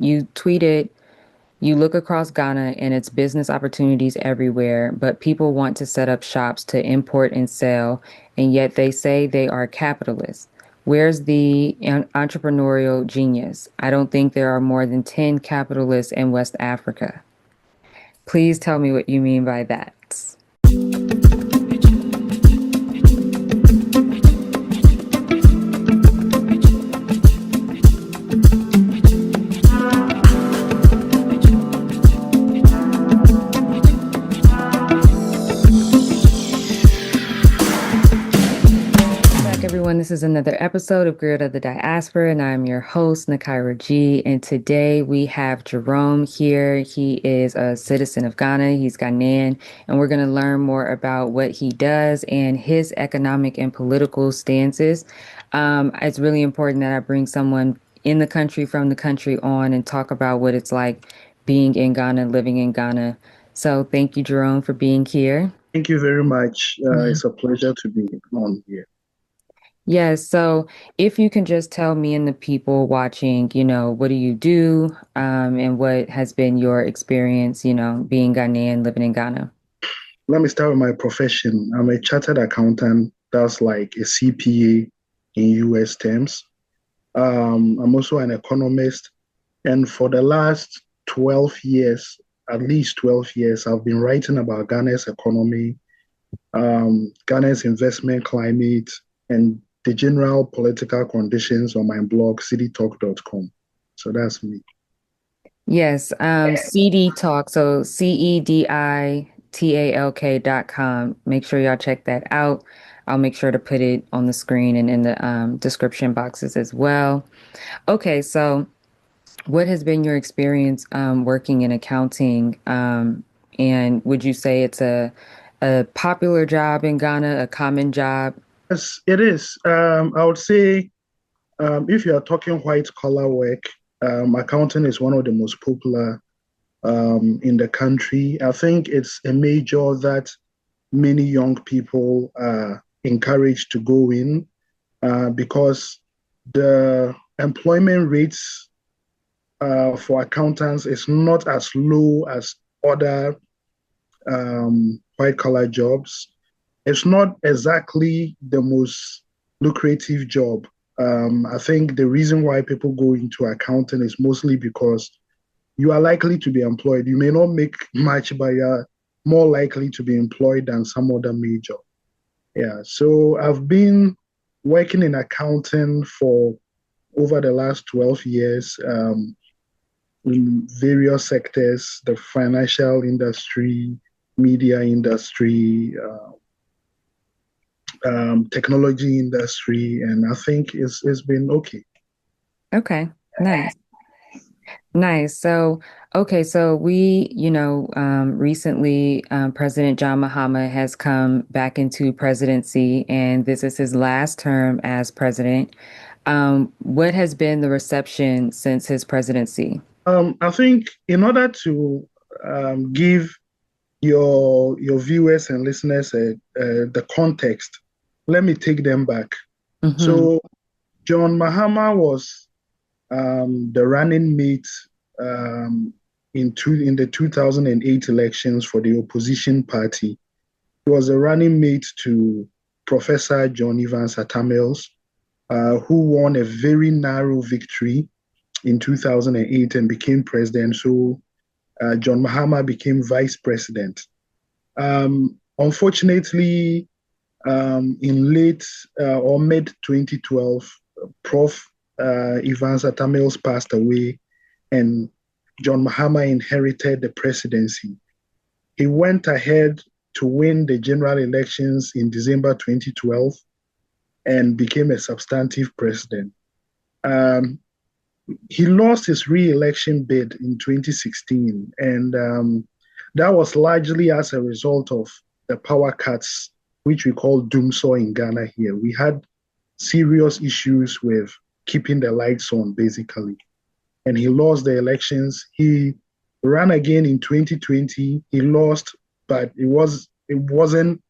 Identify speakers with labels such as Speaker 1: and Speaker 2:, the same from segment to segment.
Speaker 1: You tweeted, you look across Ghana and its business opportunities everywhere, but people want to set up shops to import and sell, and yet they say they are capitalists. Where's the entrepreneurial genius? I don't think there are more than 10 capitalists in West Africa. Please tell me what you mean by that. Everyone, this is another episode of Girl of the Diaspora, and I'm your host, Nakaira G. And today we have Jerome here. He is a citizen of Ghana. He's Ghanaian, and we're going to learn more about what he does and his economic and political stances. It's really important that I bring someone in the country, from the country on, and talk about what it's like being in Ghana, living in Ghana. So thank you, Jerome, for being here.
Speaker 2: Thank you very much. It's a pleasure to be on here.
Speaker 1: Yes. So if you can just tell me and the people watching, what do you do, and what has been your experience, being Ghanaian, living in Ghana?
Speaker 2: Let me start with my profession. I'm a chartered accountant. That's like a CPA in US terms. I'm also an economist. And for the last 12 years, at least 12 years, I've been writing about Ghana's economy, Ghana's investment climate, and the general political conditions on my blog, citytalk.com. So that's me.
Speaker 1: Yes. CD Talk. So CEDITALK.com. Make sure y'all check that out. I'll make sure to put it on the screen and in the description boxes as well. Okay. So what has been your experience working in accounting? And would you say it's a popular job in Ghana, a common job?
Speaker 2: Yes, it is. I would say if you are talking white collar work, accounting is one of the most popular in the country. I think it's a major that many young people are encouraged to go in because the employment rates for accountants is not as low as other white collar jobs. It's not exactly the most lucrative job. I think the reason why people go into accounting is mostly because you are likely to be employed. You may not make much, but you're more likely to be employed than some other major. Yeah, so I've been working in accounting for over the last 12 years in various sectors, the financial industry, media industry, technology industry, and I think it's been okay.
Speaker 1: Okay, nice. Nice. So, okay, so we, recently President John Mahama has come back into presidency, and this is his last term as president. What has been the reception since his presidency?
Speaker 2: I think in order to give your viewers and listeners the context, let me take them back.
Speaker 1: Hmm.
Speaker 2: So John Mahama was the running mate um, in the 2008 elections for the opposition party. He was a running mate to Professor John Evans Atamils, who won a very narrow victory in 2008 and became president. So John Mahama became vice president. Unfortunately, in late or mid 2012, Prof. Evans Atamils passed away, and John Mahama inherited the presidency. He went ahead to win the general elections in December 2012 and became a substantive president. Um, he lost his re-election bid in 2016, and that was largely as a result of the power cuts, which we call doomsaw in Ghana here. We had serious issues with keeping the lights on, basically. And he lost the elections. He ran again in 2020. He lost, but it wasn't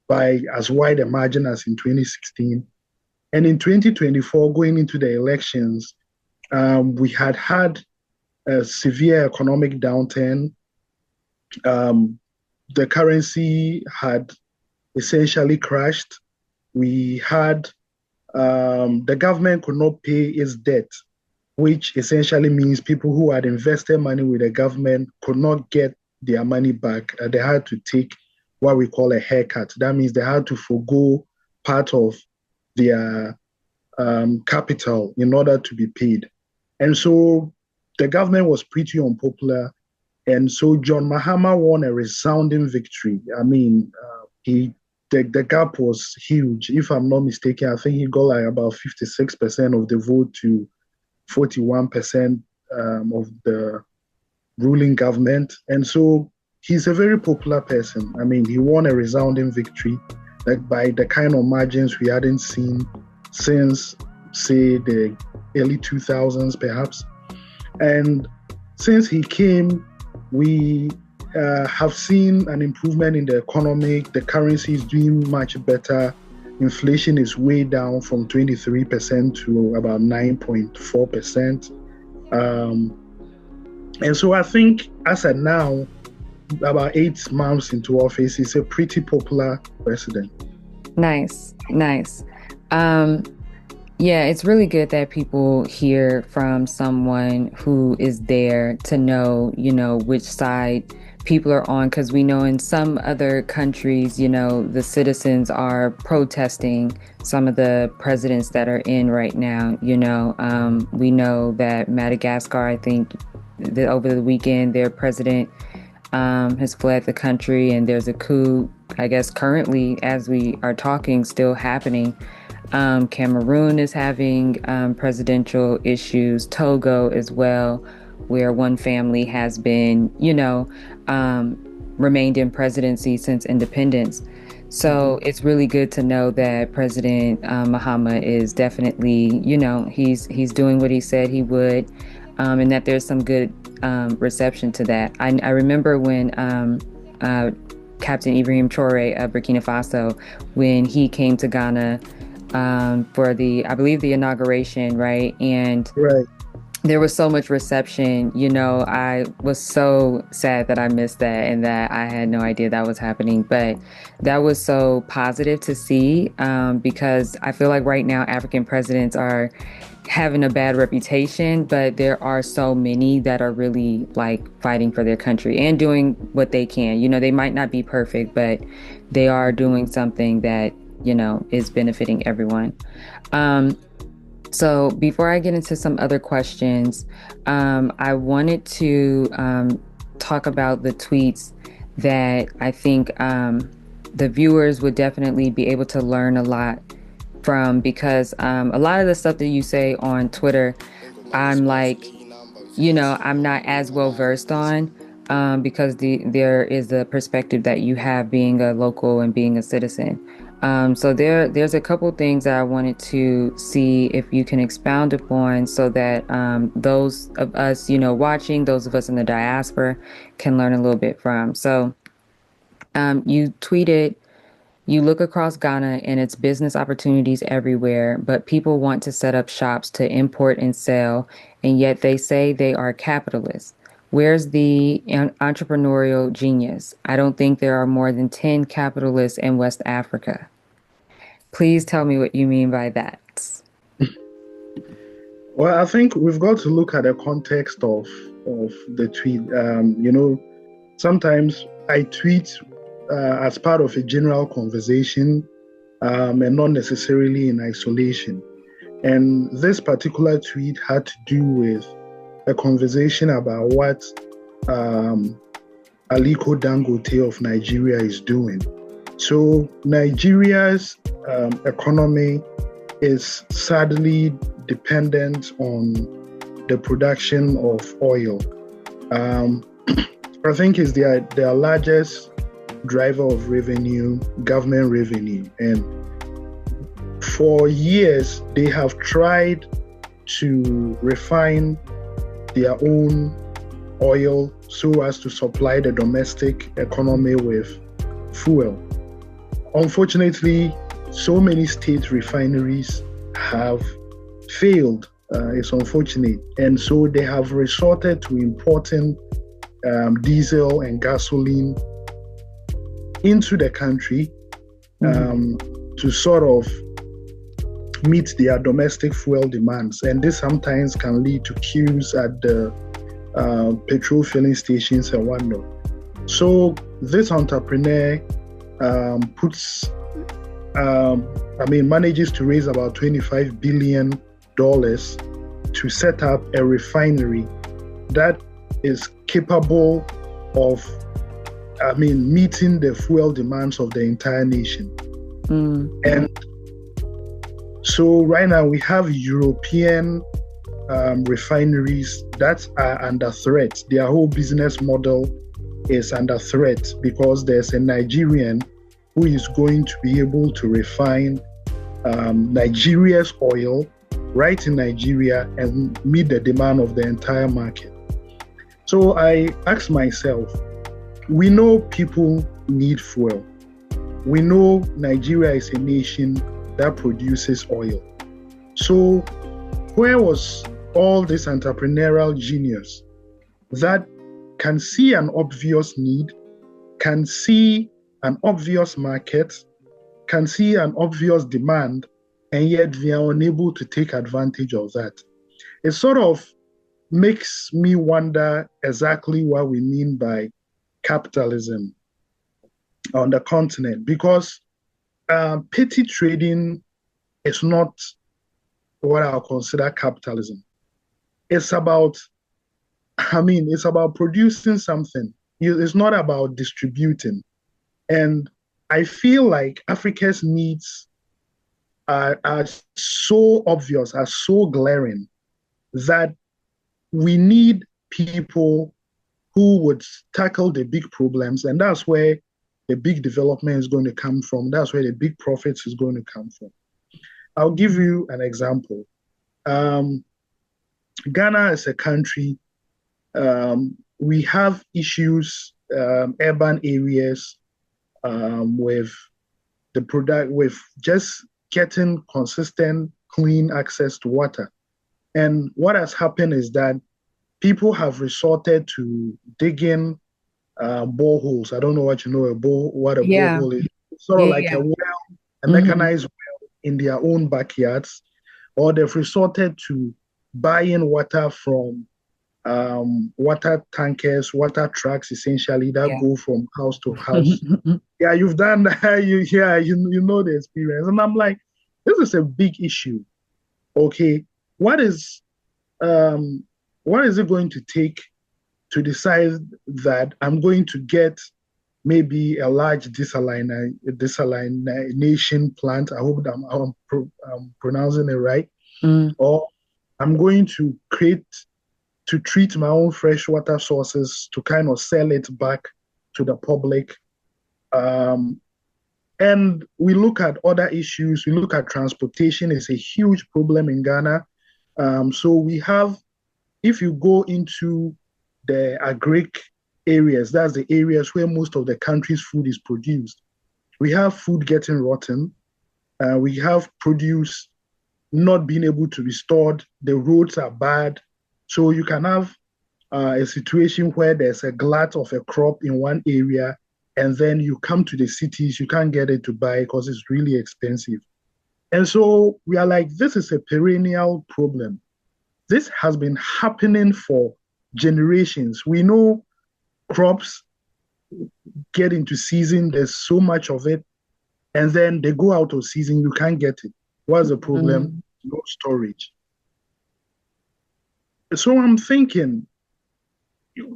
Speaker 2: by as wide a margin as in 2016. And in 2024, going into the elections, we had a severe economic downturn. The currency had essentially crashed. We had the government could not pay its debt, which essentially means people who had invested money with the government could not get their money back. They had to take what we call a haircut. That means they had to forego part of their capital in order to be paid. And so the government was pretty unpopular. And so John Mahama won a resounding victory. I mean, the gap was huge. If I'm not mistaken, I think he got like about 56% of the vote to 41% of the ruling government. And so he's a very popular person. I mean, he won a resounding victory, like by the kind of margins we hadn't seen since, say, the early 2000s, perhaps. And since he came, we have seen an improvement in the economy. The currency is doing much better. Inflation is way down from 23% to about 9.4%. And so I think as of now, about 8 months into office, he's a pretty popular president.
Speaker 1: Nice, nice. Yeah, it's really good that people hear from someone who is there to know, which side people are on, because we know in some other countries, the citizens are protesting some of the presidents that are in right now. We know that Madagascar, I think over the weekend, their president has fled the country, and there's a coup, I guess, currently as we are talking, still happening. Cameroon is having presidential issues, Togo as well, where one family has been, remained in presidency since independence. So it's really good to know that President Mahama is definitely, he's doing what he said he would, and that there's some good reception to that. I remember when Captain Ibrahim Traore of Burkina Faso, when he came to Ghana for I believe the inauguration, right? And
Speaker 2: Right.
Speaker 1: there was so much reception. I was so sad that I missed that and that I had no idea that was happening. But that was so positive to see, because I feel like right now African presidents are having a bad reputation, but there are so many that are really like fighting for their country and doing what they can. They might not be perfect, but they are doing something that is benefiting everyone. So before I get into some other questions, I wanted to talk about the tweets that I think the viewers would definitely be able to learn a lot from, because a lot of the stuff that you say on Twitter, I'm like, I'm not as well versed on, because there is the perspective that you have being a local and being a citizen. So there's a couple things that I wanted to see if you can expound upon, so that those of us, watching, those of us in the diaspora, can learn a little bit from. So you tweeted, "You look across Ghana and its business opportunities everywhere, but people want to set up shops to import and sell, and yet they say they are capitalists. Where's the entrepreneurial genius? I don't think there are more than 10 capitalists in West Africa." Please tell me what you mean by that.
Speaker 2: Well, I think we've got to look at the context of the tweet. Sometimes I tweet as part of a general conversation, and not necessarily in isolation. And this particular tweet had to do with a conversation about what Aliko Dangote of Nigeria is doing. So Nigeria's economy is sadly dependent on the production of oil. I think it's their largest driver of revenue, government revenue. And for years, they have tried to refine their own oil so as to supply the domestic economy with fuel. Unfortunately, so many state refineries have failed It's unfortunate. And so they have resorted to importing diesel and gasoline into the country to sort of meet their domestic fuel demands. And this sometimes can lead to queues at the petrol filling stations and whatnot. So this entrepreneur manages to raise about $25 billion to set up a refinery that is capable of, meeting the fuel demands of the entire nation. And so right now we have European refineries that are under threat. Their whole business model is under threat because there's a Nigerian who is going to be able to refine Nigeria's oil right in Nigeria and meet the demand of the entire market. So I asked myself, we know people need fuel. We know Nigeria is a nation that produces oil. So where was all this entrepreneurial genius that can see an obvious need, can see an obvious market, can see an obvious demand, and yet they are unable to take advantage of that? It sort of makes me wonder exactly what we mean by capitalism on the continent, because petty trading is not what I'll consider capitalism. It's about producing something. It's not about distributing. And I feel like Africa's needs are so obvious, are so glaring, that we need people who would tackle the big problems. And that's where the big development is going to come from. That's where the big profits is going to come from. I'll give you an example. Ghana is a country. We have issues, urban areas, with just getting consistent, clean access to water. And what has happened is that people have resorted to digging boreholes. I don't know what what a borehole is. It's sort of like a well, a mechanized well in their own backyards, or they've resorted to buying water from water tankers, water trucks, essentially, that go from house to house. Yeah, you've done that. You know the experience. And I'm like, this is a big issue. Okay, what is it going to take to decide that I'm going to get maybe a large desalination plant? I hope that I'm pronouncing it right. Or I'm going to treat my own freshwater sources to kind of sell it back to the public. And we look at other issues. We look at transportation. It's a huge problem in Ghana. So we have, if you go into the agric areas, that's the areas where most of the country's food is produced, we have food getting rotten. We have produce not being able to be stored. The roads are bad. So you can have a situation where there's a glut of a crop in one area, and then you come to the cities, you can't get it to buy because it's really expensive. And so we are like, this is a perennial problem. This has been happening for generations. We know crops get into season, there's so much of it, and then they go out of season, you can't get it. What's the problem? No storage. So I'm thinking,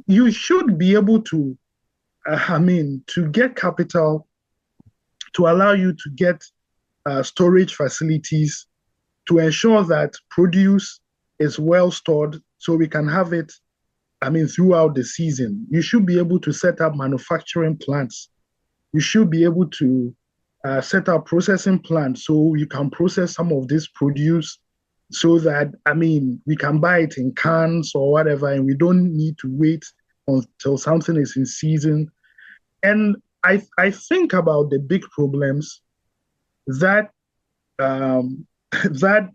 Speaker 2: you should be able to, to get capital to allow you to get storage facilities to ensure that produce is well stored so we can have it, throughout the season. You should be able to set up manufacturing plants. You should be able to set up processing plants so you can process some of this produce so that, we can buy it in cans or whatever, and we don't need to wait until something is in season. And I think about the big problems that that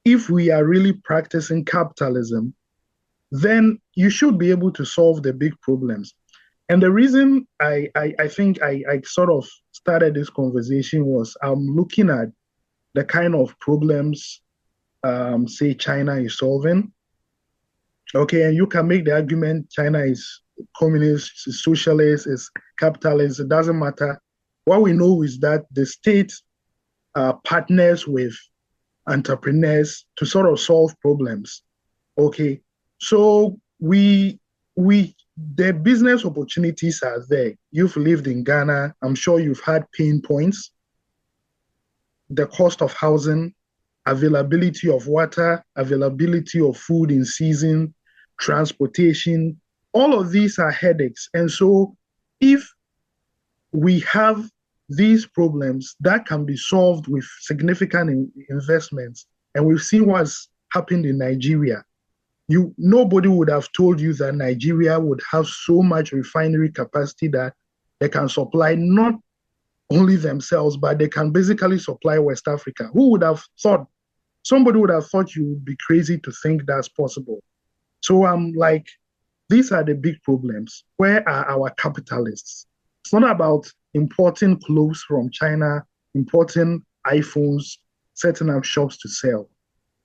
Speaker 2: if we are really practicing capitalism, then you should be able to solve the big problems. And the reason I think I sort of started this conversation was I'm looking at the kind of problems, say, China is solving. Okay, and you can make the argument China is communist, is socialist, is capitalist, it doesn't matter. What we know is that the state partners with entrepreneurs to sort of solve problems. Okay, so we the business opportunities are there. You've lived in Ghana. I'm sure you've had pain points. The cost of housing, availability of water, availability of food in season, transportation. All of these are headaches. And so if we have these problems that can be solved with significant investments, and we've seen what's happened in Nigeria. Nobody would have told you that Nigeria would have so much refinery capacity that they can supply not only themselves, but they can basically supply West Africa. Who would have thought? Somebody would have thought you would be crazy to think that's possible. So I'm like, these are the big problems. Where are our capitalists? It's not about importing clothes from China, importing iPhones, setting up shops to sell.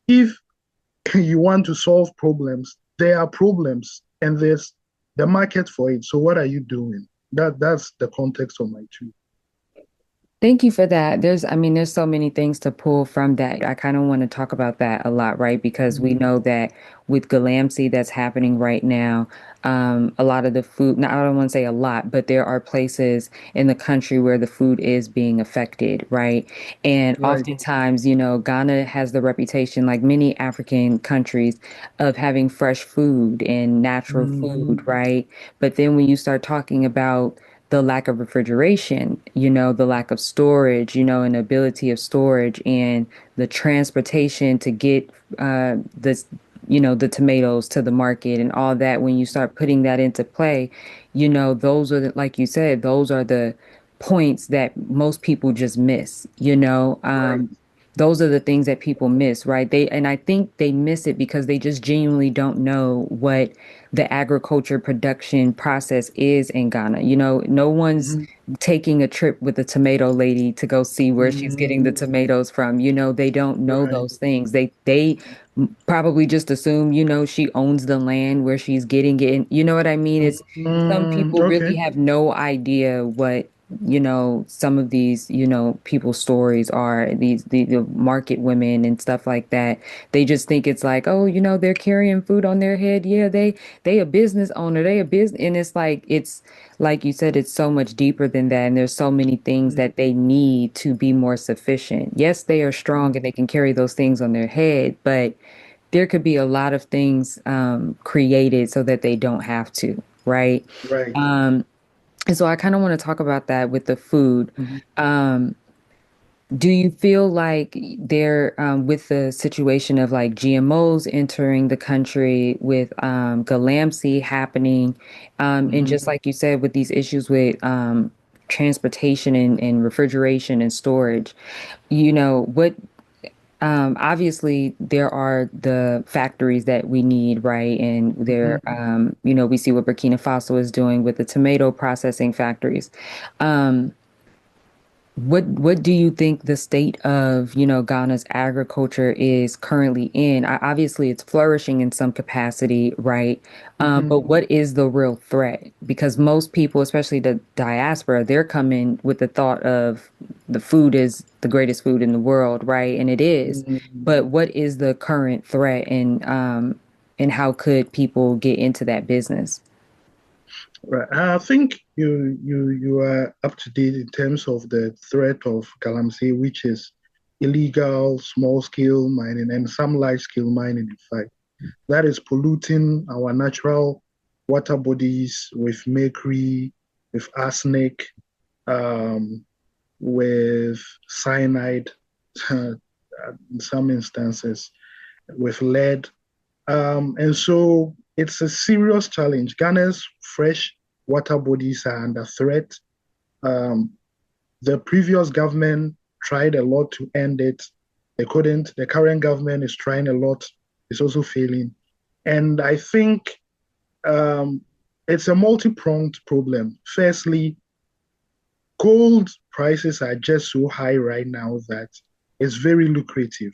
Speaker 2: If you want to solve problems, there are problems and there's the market for it. So what are you doing? That's the context of my tweet.
Speaker 1: Thank you for that. There's so many things to pull from that. I kind of want to talk about that a lot, right? Because we
Speaker 2: Mm-hmm.
Speaker 1: know that with Galamsey that's happening right now, a lot of the food, now I don't want to say a lot, but there are places in the country where the food is being affected, right? And
Speaker 2: Right.
Speaker 1: oftentimes, Ghana has the reputation, like many African countries, of having fresh food and natural
Speaker 2: Mm-hmm.
Speaker 1: food, right? But then when you start talking about the lack of refrigeration, the lack of storage, and ability of storage and the transportation to get the tomatoes to the market and all that. When you start putting that into play, those are like you said, those are the points that most people just miss,
Speaker 2: Right.
Speaker 1: those are the things that people miss, right? And I think they miss it because they just genuinely don't know what the agriculture production process is in Ghana. No one's
Speaker 2: Mm-hmm.
Speaker 1: taking a trip with a tomato lady to go see where she's getting the
Speaker 2: Mm-hmm.
Speaker 1: tomatoes from. They don't know
Speaker 2: Right.
Speaker 1: those things. They probably just assume, she owns the land where she's getting it. And you know what I mean? It's some
Speaker 2: Mm,
Speaker 1: people really
Speaker 2: okay.
Speaker 1: have no idea what some of these people's stories are, the market women and stuff like that. They just think it's like, oh, they're carrying food on their head. Yeah, they a business owner, they a business. And it's like you said, it's so much deeper than that, and there's so many things that they need to be more sufficient. Yes, they are strong and they can carry those things on their head, but there could be a lot of things created so that they don't have to, right?
Speaker 2: Right.
Speaker 1: And so I kind of want to talk about that with the food.
Speaker 2: Mm-hmm.
Speaker 1: Um, do you feel like with the situation of like GMOs entering the country, with Galamsey happening, and
Speaker 2: Mm-hmm.
Speaker 1: just like you said, with these issues with transportation and refrigeration and storage, what obviously there are the factories that we need, right? And
Speaker 2: Mm-hmm.
Speaker 1: we see what Burkina Faso is doing with the tomato processing factories. Um, what do you think the state of, Ghana's agriculture is currently in? Obviously, it's flourishing in some capacity, right?
Speaker 2: Mm-hmm.
Speaker 1: But what is the real threat? Because most people, especially the diaspora, they're coming with the thought of the food is the greatest food in the world, right? And it is.
Speaker 2: Mm-hmm.
Speaker 1: But what is the current threat, and how could people get into that business?
Speaker 2: Right. I think you are up to date in terms of the threat of Galamsey, which is illegal small scale mining and some large scale mining, in fact. That is polluting our natural water bodies with mercury, with arsenic, um, with cyanide, in some instances, with lead. And so it's a serious challenge. Ghana's fresh water bodies are under threat. Um, the previous government tried a lot to end it. They couldn't. The current government is trying a lot. It's also failing. And I think um, it's a multi-pronged problem. Firstly, gold prices are just so high right now that it's very lucrative.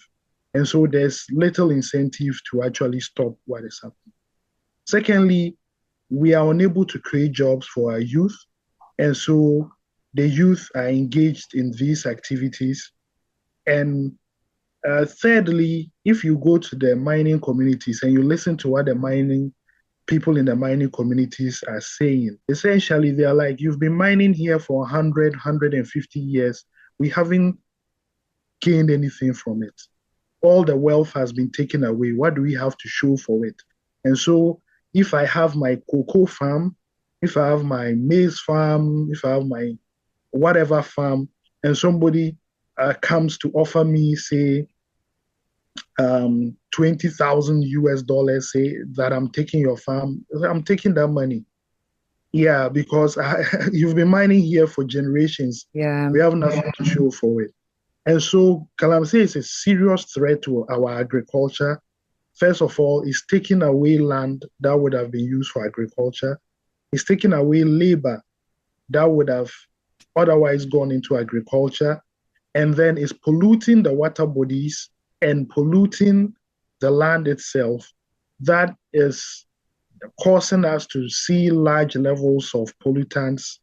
Speaker 2: And so there's little incentive to actually stop what is happening. Secondly, we are unable to create jobs for our youth. And so the youth are engaged in these activities. And thirdly, if you go to the mining communities and you listen to what the mining people in the mining communities are saying, essentially they're like, you've been mining here for 100, 150 years. We haven't gained anything from it. All the wealth has been taken away. What do we have to show for it? And so if I have my cocoa farm, if I have my maize farm, if I have my whatever farm, and somebody comes to offer me, say, 20,000 US dollars, say that I'm taking your farm, I'm taking that money. Yeah, because you've been mining here for generations.
Speaker 1: Yeah.
Speaker 2: We have nothing to show for it. And so Galamsey is a serious threat to our agriculture. First of all, it's taking away land that would have been used for agriculture. It's taking away labor that would have otherwise gone into agriculture. And then it's polluting the water bodies and polluting the land itself. That is causing us to see large levels of pollutants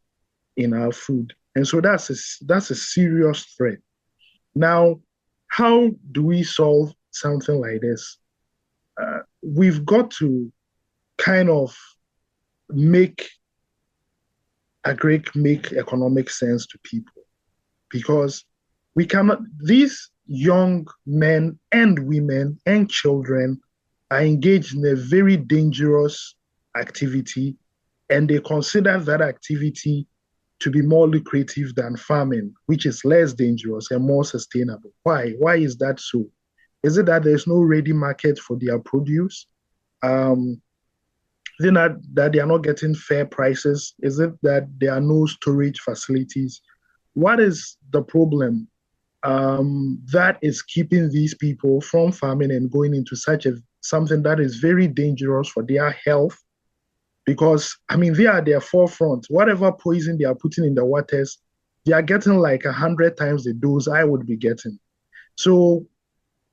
Speaker 2: in our food. And so that's a serious threat. Now, how do we solve something like this? We've got to kind of make make economic sense to people because we cannot, these young men and women and children are engaged in a very dangerous activity, and they consider that activity to be more lucrative than farming, which is less dangerous and more sustainable. Why? Why is that so? Is it that there's no ready market for their produce? Um, is it not that they are not getting fair prices? Is it that there are no storage facilities? What is the problem that is keeping these people from farming and going into such a something that is very dangerous for their health? Because I mean, they are their forefront. Whatever poison they are putting in the waters, they are getting like 100 times the dose I would be getting. So,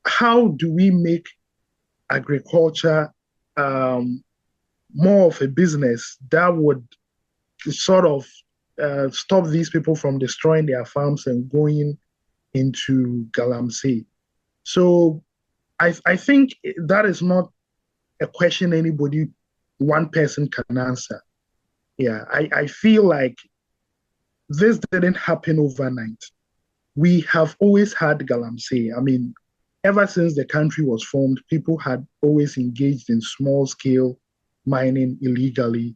Speaker 2: how do we make agriculture more of a business that would sort of stop these people from destroying their farms and going into Galamsey? So, I think that is not a question anybody, one person can answer. Yeah, I feel like this didn't happen overnight. We have always had Galamsey. I mean, ever since the country was formed, people had always engaged in small scale mining illegally.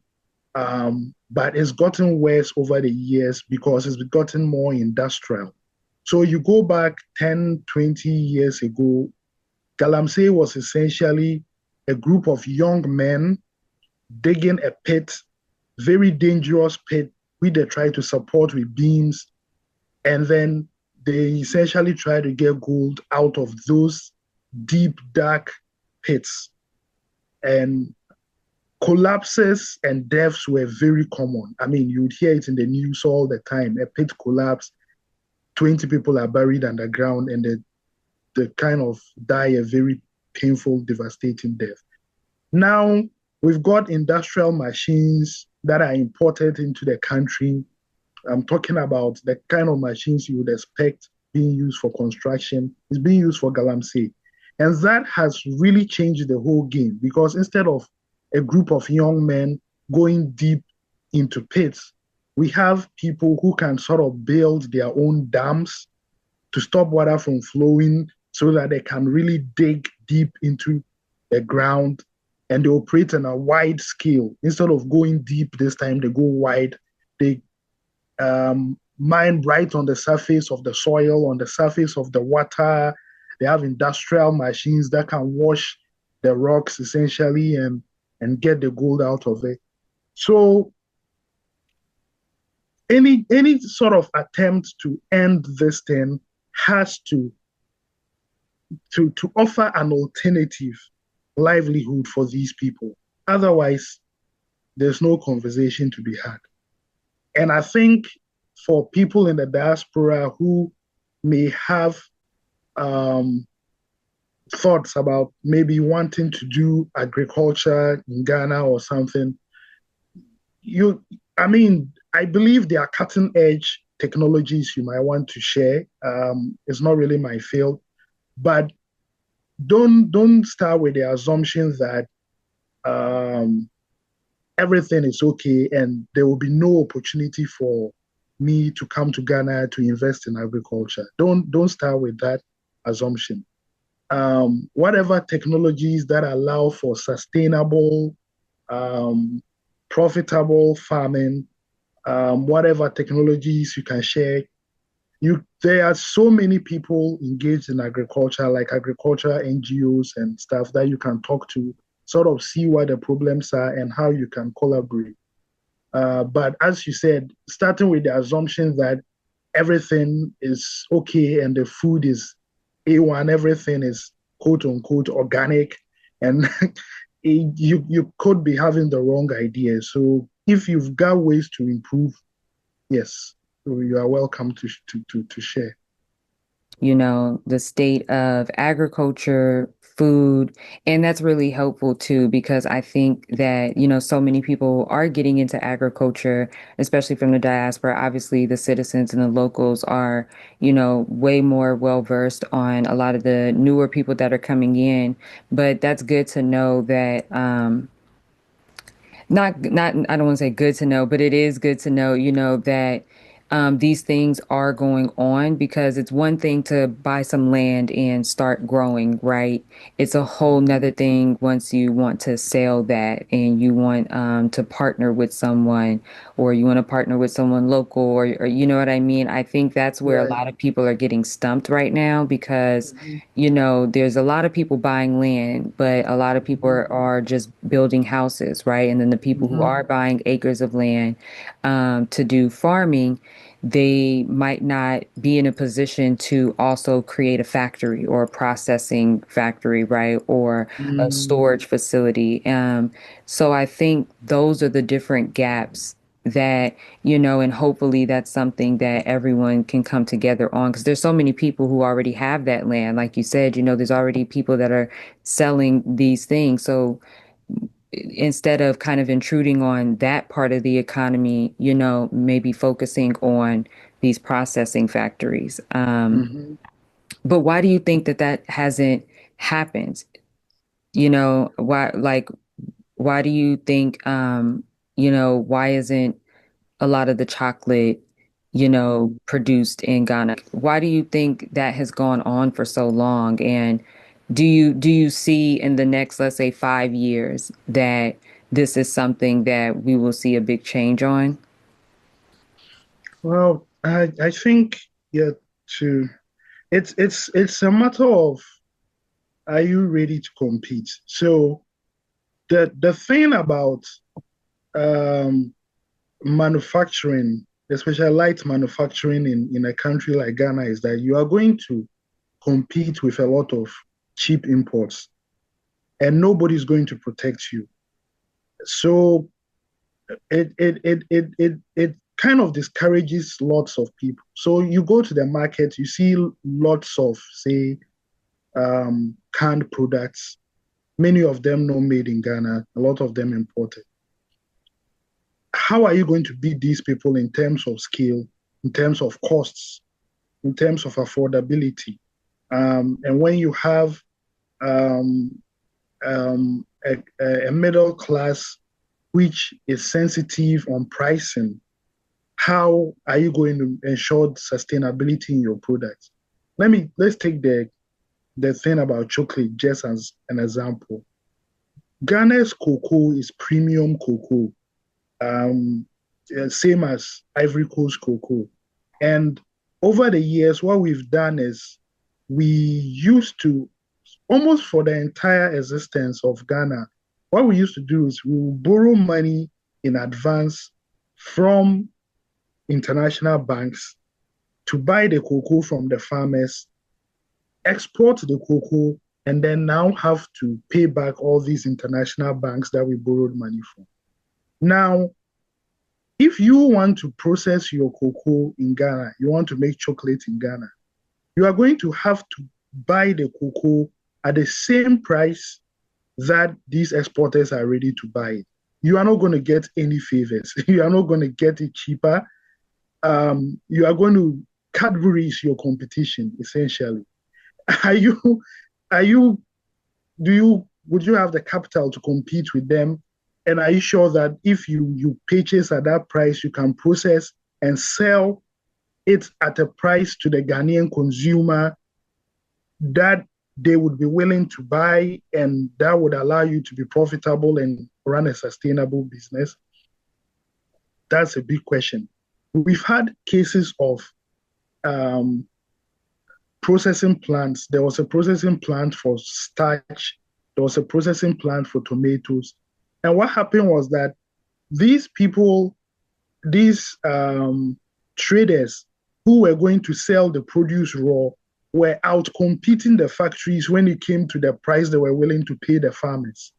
Speaker 2: But it's gotten worse over the years because it's gotten more industrial. So you go back 10, 20 years ago, Galamsey was essentially a group of young men digging a pit, very dangerous pit, which they try to support with beams. And then they essentially try to get gold out of those deep, dark pits. And collapses and deaths were very common. I mean, you'd hear it in the news all the time. A pit collapse, 20 people are buried underground, and they kind of die a very painful, devastating death. Now, we've got industrial machines that are imported into the country. I'm talking about the kind of machines you would expect being used for construction is being used for Galamsey. And that has really changed the whole game because instead of a group of young men going deep into pits, we have people who can sort of build their own dams to stop water from flowing so that they can really dig deep into the ground, and they operate on a wide scale. Instead of going deep this time, they go wide. They mine right on the surface of the soil, on the surface of the water. They have industrial machines that can wash the rocks essentially and get the gold out of it. So any sort of attempt to end this thing has to to offer an alternative livelihood for these people. Otherwise, there's no conversation to be had. And I think for people in the diaspora who may have um, thoughts about maybe wanting to do agriculture in Ghana or something, you, I mean, I believe there are cutting edge technologies you might want to share. It's not really my field, but don't start with the assumption that um, everything is okay and there will be no opportunity for me to come to Ghana to invest in agriculture. Don't start with that assumption. Whatever technologies that allow for sustainable, um, profitable farming, whatever technologies you can share. There are so many people engaged in agriculture, like agriculture NGOs and stuff that you can talk to, sort of see what the problems are and how you can collaborate. But as you said, starting with the assumption that everything is okay and the food is A1, everything is quote unquote organic, and you could be having the wrong idea. So if you've got ways to improve, yes, you are welcome to share.
Speaker 1: The state of agriculture, food, and that's really helpful too, because I think that, so many people are getting into agriculture, especially from the diaspora. Obviously, the citizens and the locals are, way more well versed on a lot of the newer people that are coming in. But that's good to know that, not I don't want to say good to know, but it is good to know, that these things are going on, because it's one thing to buy some land and start growing, right? It's a whole nother thing once you want to sell that and you want to partner with someone, or you want to partner with someone local, or you know what I mean? I think that's where a
Speaker 2: Right.
Speaker 1: lot of people are getting stumped right now, because
Speaker 2: Mm-hmm.
Speaker 1: there's a lot of people buying land, but a lot of people
Speaker 2: Mm-hmm.
Speaker 1: are just building houses, right? And then the people who
Speaker 2: Mm-hmm.
Speaker 1: are buying acres of land to do farming, they might not be in a position to also create a factory or a processing factory, right? Or a
Speaker 2: Mm-hmm.
Speaker 1: storage facility. So I think those are the different gaps that, and hopefully that's something that everyone can come together on, because there's so many people who already have that land. Like you said, there's already people that are selling these things. So instead of kind of intruding on that part of the economy, maybe focusing on these processing factories.
Speaker 2: Mm-hmm.
Speaker 1: But why do you think that that hasn't happened? Why do you think, why isn't a lot of the chocolate, produced in Ghana? Why do you think that has gone on for so long? And do you see in the next, let's say, 5 years, that this is something that we will see a big change on?
Speaker 2: Well, I think yeah, to it's a matter of, are you ready to compete? So the thing about um, manufacturing, especially light manufacturing in a country like Ghana, is that you are going to compete with a lot of cheap imports, and nobody's going to protect you. So it kind of discourages lots of people. So you go to the market, you see lots of, say, canned products, many of them not made in Ghana, a lot of them imported. How are you going to beat these people in terms of scale, in terms of costs, in terms of affordability? And when you have um, a middle class which is sensitive on pricing, how are you going to ensure sustainability in your products? Let's take the thing about chocolate just as an example. Ghana's cocoa is premium cocoa, um, same as Ivory Coast cocoa. And over the years, what we've done is we used to, almost for the entire existence of Ghana, what we used to do is we will borrow money in advance from international banks to buy the cocoa from the farmers export the cocoa, and then now have to pay back all these international banks that we borrowed money from. Now, if you want to process your cocoa in Ghana, you want to make chocolate in Ghana, you are going to have to buy the cocoa at the same price that these exporters are ready to buy it. You are not going to get any favors. You are not going to get it cheaper. You are going to Cadbury's your competition essentially. Are you? Are you? Do you? Would you have the capital to compete with them? And are you sure that if you purchase at that price, you can process and sell it at a price to the Ghanaian consumer that they would be willing to buy, and that would allow you to be profitable and run a sustainable business? That's a big question. We've had cases of um, processing plants. There was a processing plant for starch, there was a processing plant for tomatoes. And what happened was that these people, these traders who were going to sell the produce raw, were out competing the factories when it came to the price they were willing to pay the farmers.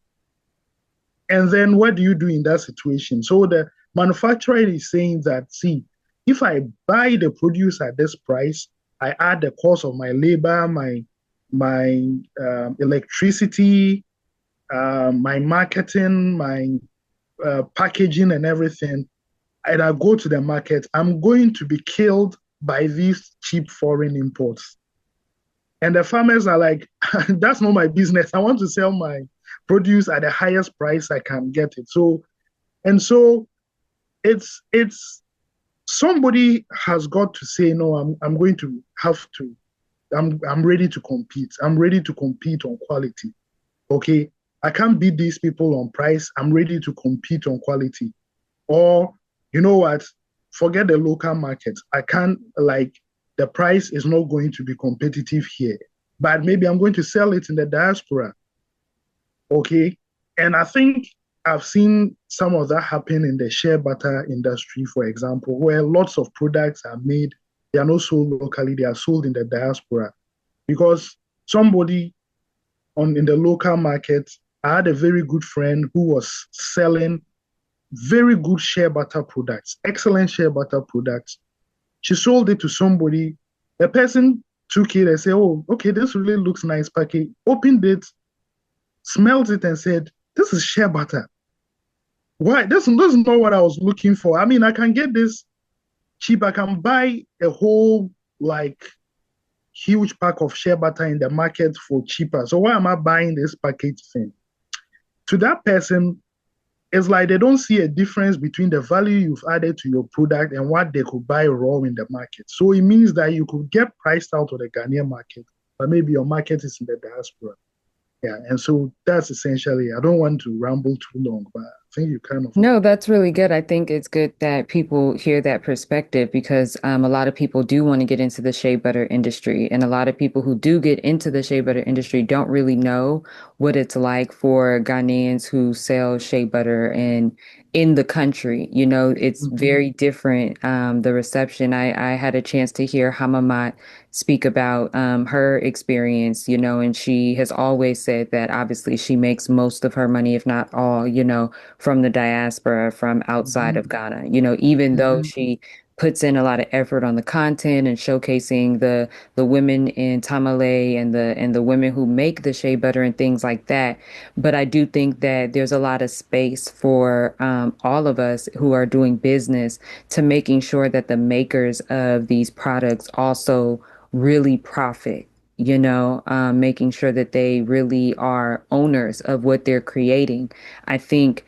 Speaker 2: And then what do you do in that situation? So the manufacturer is saying that, see, if I buy the produce at this price, I add the cost of my labor, my electricity, my marketing, my packaging, and everything, and I go to the market, I'm going to be killed by these cheap foreign imports. And the farmers are like, that's not my business. I want to sell my produce at the highest price I can get it. So it's somebody has got to say, no, I'm going to have to, I'm ready to compete. I'm ready to compete on quality. Okay. I can't beat these people on price. I'm ready to compete on quality. Or, you know what? Forget the local market. I can't, like, the price is not going to be competitive here, but maybe I'm going to sell it in the diaspora. Okay. And I think I've seen some of that happen in the shea butter industry, for example, where lots of products are made. They are not sold locally, they are sold in the diaspora because somebody in the local market, I had a very good friend who was selling very good shea butter products, excellent shea butter products. She sold it to somebody. The person took it and said, "Oh, okay, this really looks nice package." Opened it, smelled it, and said, "This is shea butter. Why? This is not what I was looking for. I mean, I can get this cheap. I can buy a whole like huge pack of shea butter in the market for cheaper. So why am I buying this package thing?" To that person, it's like they don't see a difference between the value you've added to your product and what they could buy raw in the market. So it means that you could get priced out of the Ghanaian market, but maybe your market is in the diaspora. Yeah, and so that's essentially. I don't want to ramble too long, but I think you kind of.
Speaker 1: No, that's really good. I think it's good that people hear that perspective because a lot of people do want to get into the shea butter industry. And a lot of people who do get into the shea butter industry don't really know what it's like for Ghanaians who sell shea butter in the country. You know, it's
Speaker 2: Mhm,
Speaker 1: very different. The reception, I had a chance to hear Hamamat speak about her experience, you know, and she has always said that obviously she makes most of her money, if not all, you know, from the diaspora, from outside of
Speaker 2: mhm,
Speaker 1: Ghana. You know, even though
Speaker 2: mhm,
Speaker 1: she puts in a lot of effort on the content and showcasing the women in Tamale and the women who make the shea butter and things like that. But I do think that there's a lot of space for all of us who are doing business to making sure that the makers of these products also really profit, you know, making sure that they really are owners of what they're creating. I think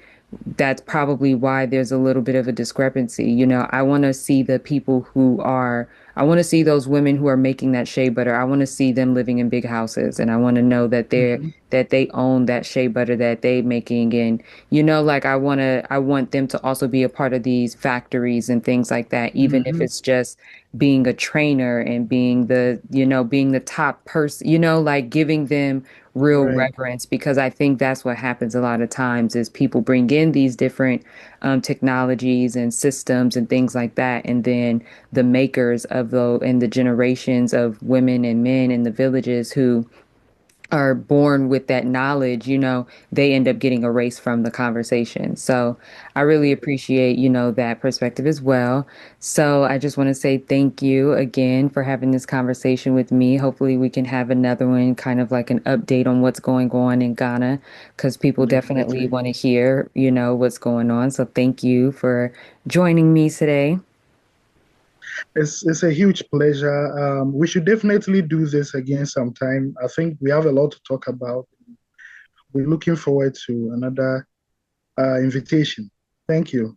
Speaker 1: that's probably why there's a little bit of a discrepancy. You know, I want to see the people who are, I want to see those women who are making that shea butter. I want to see them living in big houses and I want to know that
Speaker 2: mhm,
Speaker 1: that they own that shea butter that they making. And, like I want them to also be a part of these factories and things like that, even if
Speaker 2: Hmm.
Speaker 1: it's just being a trainer and being the top person, like giving them real
Speaker 2: Right.
Speaker 1: reverence, because I think that's what happens a lot of times is people bring in these different technologies and systems and things like that. And then the makers of the and the generations of women and men in the villages who are born with that knowledge, they end up getting erased from the conversation. So I really appreciate, that perspective as well. So I just want to say thank you again for having this conversation with me. Hopefully we can have another one, kind of like an update on what's going on in Ghana, because people definitely
Speaker 2: Definitely.
Speaker 1: want to hear, what's going on. So thank you for joining me today.
Speaker 2: It's a huge pleasure. We should definitely do this again sometime. I think we have a lot to talk about. We're looking forward to another invitation. Thank you.